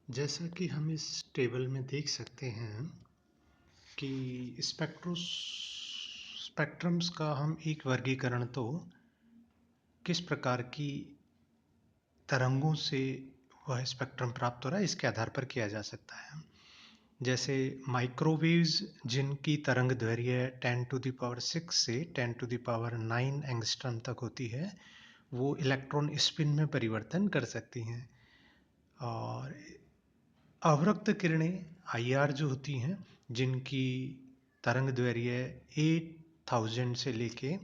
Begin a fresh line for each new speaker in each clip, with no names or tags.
जैसा कि हम इस टेबल में देख सकते हैं कि स्पेक्ट्रम्स का हम एक वर्गीकरण तो किस प्रकार की तरंगों से वह स्पेक्ट्रम प्राप्त हो रहा है इसके आधार पर किया जा सकता है। जैसे माइक्रोवेव्स जिनकी तरंग दैर्घ्य 10 टू द पावर 6 से 10 टू द पावर 9 एंगस्ट्रम तक होती है, वो इलेक्ट्रॉन स्पिन में परिवर्तन कर सकती हैं। और अवरक्त किरणें IR जो होती हैं, जिनकी तरंग दैर्घ्य 8000 से लेके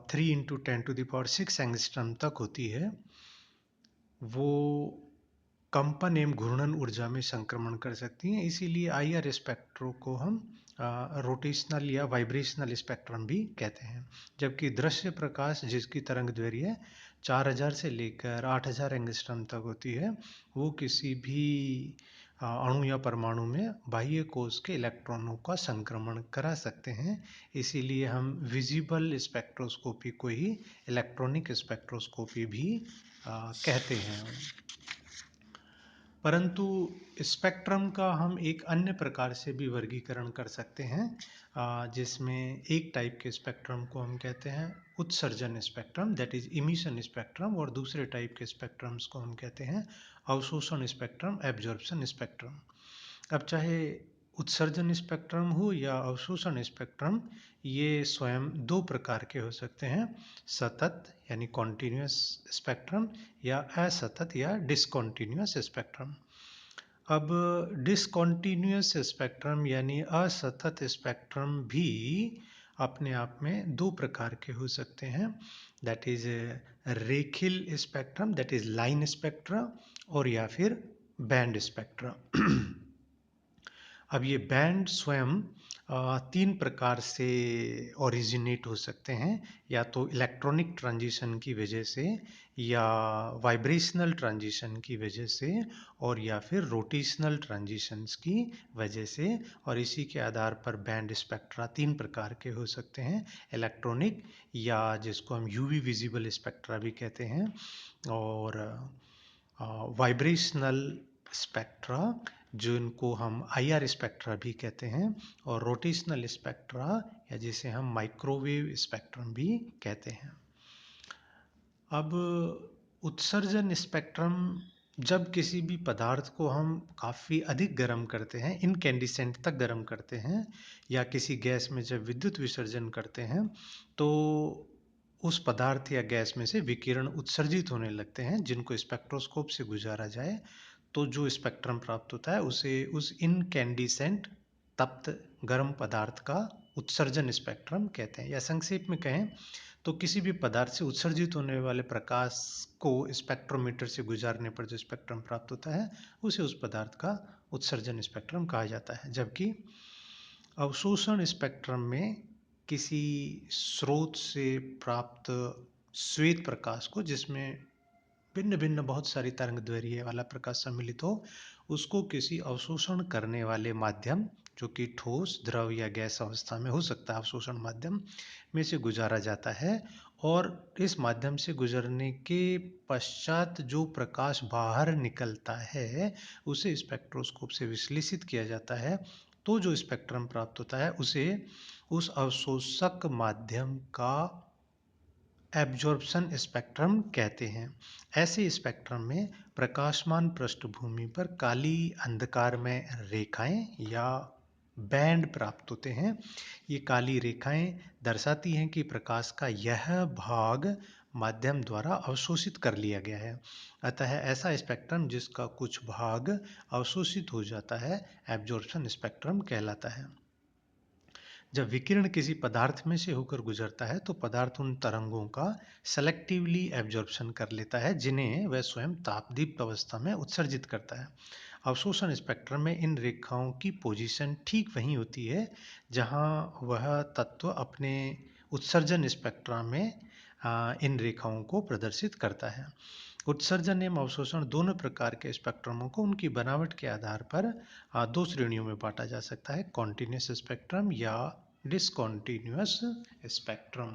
3 into 10 to the power 6 angstrom तक होती है, वो कंपन एवं घूर्णन ऊर्जा में संक्रमण कर सकती हैं। इसीलिए IR स्पेक्ट्रो को हम रोटेशनल या वाइब्रेशनल स्पेक्ट्रम भी कहते हैं। जबकि दृश्य प्रकाश जिसकी तरंग दैर्घ्य 4000 से लेकर 8000 एंगस्ट्रम तक होती है, वो किसी भी अणु या परमाणु में बाह्य कोश के इलेक्ट्रॉनों का संक्रमण करा सकते हैं। इसीलिए हम विजिबल स्पेक्ट्रोस्कोपी को ही इलेक्ट्रॉनिक स्पेक्ट्रोस्कोपी भी कहते हैं। परंतु स्पेक्ट्रम का हम एक अन्य प्रकार से भी वर्गीकरण कर सकते हैं, जिसमें एक टाइप के स्पेक्ट्रम को हम कहते हैं उत्सर्जन spectrum, that is emission spectrum, और दूसरे टाइप के स्पेक्ट्रम्स को हम कहते हैं अवशोषण स्पेक्ट्रम, एब्जॉर्प्शन स्पेक्ट्रम। अब चाहे उत्सर्जन स्पेक्ट्रम हो या अवशोषण स्पेक्ट्रम, ये स्वयं दो प्रकार के हो सकते हैं, सतत यानी कॉन्टिन्यूस स्पेक्ट्रम या असतत या डिसकॉन्टिन्यूस स्पेक्ट्रम। अब डिसकॉन्टिन्यूस स्पेक्ट्रम यानी असतत स्पेक्ट्रम भी अपने आप में दो प्रकार के हो सकते हैं, दैट इज रेखिल spectrum, that is line spectra, और या फिर बैंड स्पेक्ट्रा। अब ये बैंड स्वयं तीन प्रकार से ओरिजिनेट हो सकते हैं, या तो इलेक्ट्रॉनिक ट्रांजिशन की वजह से, या वाइब्रेशनल ट्रांजिशन की वजह से, और या फिर रोटेशनल ट्रांजिशंस की वजह से। और इसी के आधार पर बैंड स्पेक्ट्रा तीन प्रकार के हो सकते हैं, इलेक्ट्रॉनिक, या जिसको हम UV विजिबल स्पेक्ट्रा भी कहते हैं, और वाइब्रेशनल स्पेक्ट्रा जिनको हम IR स्पेक्ट्रा भी कहते हैं, और रोटेशनल स्पेक्ट्रा या जिसे हम माइक्रोवेव स्पेक्ट्रम भी कहते हैं। अब उत्सर्जन स्पेक्ट्रम, जब किसी भी पदार्थ को हम काफ़ी अधिक गर्म करते हैं, इनकैंडिसेंट तक गर्म करते हैं, या किसी गैस में जब विद्युत विसर्जन करते हैं, तो उस पदार्थ या गैस में से विकिरण उत्सर्जित होने लगते हैं, जिनको स्पेक्ट्रोस्कोप से गुजारा जाए तो जो स्पेक्ट्रम प्राप्त होता है उसे उस इनकैंडिसेंट तप्त गर्म पदार्थ का उत्सर्जन स्पेक्ट्रम कहते हैं। या संक्षेप में कहें तो किसी भी पदार्थ से उत्सर्जित होने वाले प्रकाश को स्पेक्ट्रोमीटर से गुजारने पर जो स्पेक्ट्रम प्राप्त होता है, उसे उस पदार्थ का उत्सर्जन स्पेक्ट्रम कहा जाता है। जबकि अवशोषण स्पेक्ट्रम में किसी स्रोत से प्राप्त श्वेत प्रकाश को, जिसमें भिन्न भिन्न बहुत सारी तरंग दैर्घ्य वाला प्रकाश सम्मिलित हो, उसको किसी अवशोषण करने वाले माध्यम, जो कि ठोस, द्रव या गैस अवस्था में हो सकता है, अवशोषण माध्यम में से गुजारा जाता है। और इस माध्यम से गुजरने के पश्चात जो प्रकाश बाहर निकलता है, उसे स्पेक्ट्रोस्कोप से विश्लेषित किया जाता है। तो जो स्पेक्ट्रम प्राप्त होता है उसे उस अवशोषक माध्यम का एब्जॉर्प्शन स्पेक्ट्रम कहते हैं। ऐसे स्पेक्ट्रम में प्रकाशमान पृष्ठभूमि पर काली अंधकारमय रेखाएं या बैंड प्राप्त होते हैं। ये काली रेखाएं दर्शाती हैं कि प्रकाश का यह भाग माध्यम द्वारा अवशोषित कर लिया गया है। अतः ऐसा स्पेक्ट्रम जिसका कुछ भाग अवशोषित हो जाता है, एब्जॉर्प्शन स्पेक्ट्रम कहलाता है। जब विकिरण किसी पदार्थ में से होकर गुजरता है, तो पदार्थ उन तरंगों का सेलेक्टिवली एब्जॉर्प्शन कर लेता है, जिन्हें वह स्वयं तापदीप्त अवस्था में उत्सर्जित करता है। अवशोषण स्पेक्ट्रम में इन रेखाओं की पोजीशन ठीक वहीं होती है जहां वह तत्व अपने उत्सर्जन स्पेक्ट्रा में इन रेखाओं को प्रदर्शित करता है। उत्सर्जन एवं अवशोषण दोनों प्रकार के स्पेक्ट्रमों को उनकी बनावट के आधार पर दो श्रेणियों में बांटा जा सकता है, कॉन्टिन्यूस स्पेक्ट्रम या डिसकॉन्टिन्यूस स्पेक्ट्रम।